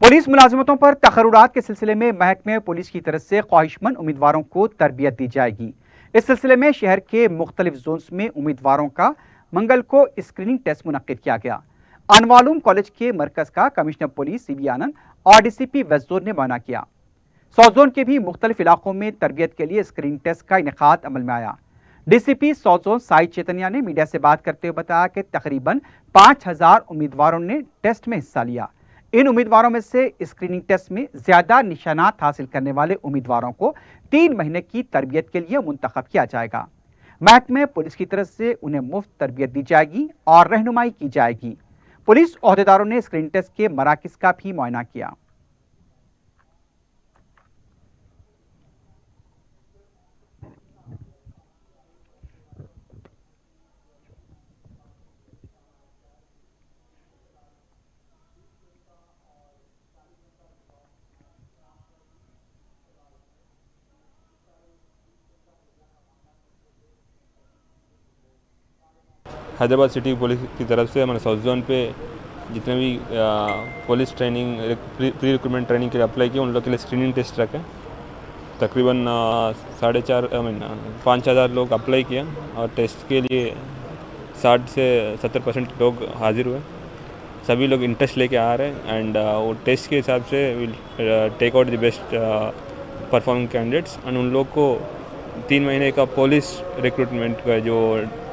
Police मुलाजिमतों पर तकर्रुरात के सिलसिले में महकमे पुलिस की तरफ से ख्वाहिशमंद उम्मीदवारों को तरबियत दी जाएगी। इस सिलसिले में शहर के मुख्तलिफ जोन्स में उम्मीदवारों का मंगल को स्क्रीनिंग टेस्ट मुनक्किद किया गया। अनवालूम कॉलेज के मरकज का कमिश्नर पुलिस सीबी आनंद और डीसीपी वेस्ट जोन ने मुआयना किया। साउथ जोन के भी मुख्तलिफ इलाकों में तरबियत के लिए स्क्रीनिंग टेस्ट का इनेकाद अमल में आया। DCP south zone Sai Chaitanya ने मीडिया से बात करते हुए बताया कि तकरीबन 5000 उम्मीदवारों ने टेस्ट में हिस्सा लिया। इन उम्मीदवारों में से स्क्रीनिंग टेस्ट में ज्यादा निशानात हासिल करने वाले उम्मीदवारों को 3 महीने की तरबियत के लिए मुंतखब किया जाएगा। महकमे पुलिस की तरफ से उन्हें मुफ्त तरबियत दी जाएगी और रहनुमाई की जाएगी। पुलिस ओहदेदारों ने स्क्रीनिंग टेस्ट के मराकिज का भी मुआयना किया। हैदराबाद सिटी पुलिस की तरफ से हमारे साउथ जोन पे जितने भी police training pre recruitment training के लिए अप्लाई किए उन लोग के लिए स्क्रीनिंग टेस्ट रखे। तकरीबन 5,500 लोग अप्लाई किया और टेस्ट के लिए 60 से 70% लोग हाजिर हुए। सभी लोग इंटरेस्ट लेके आ रहे हैं एंड वो टेस्ट के हिसाब से will take out the best performing candidates and उन लोग को 3 महीने का पुलिस रिक्रूटमेंट का जो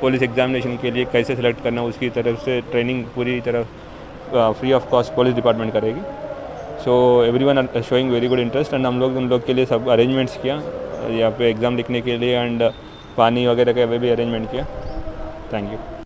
पुलिस एग्जामिनेशन के लिए कैसे सेलेक्ट करना उसकी तरफ से ट्रेनिंग पूरी तरह free of cost police department करेगी। So everyone are showing very good interest and हम लोग उन लोग के लिए सब अरेंजमेंट्स किया यहाँ पे एग्ज़ाम लिखने के लिए एंड पानी वगैरह का भी अरेंजमेंट किया। Thank you.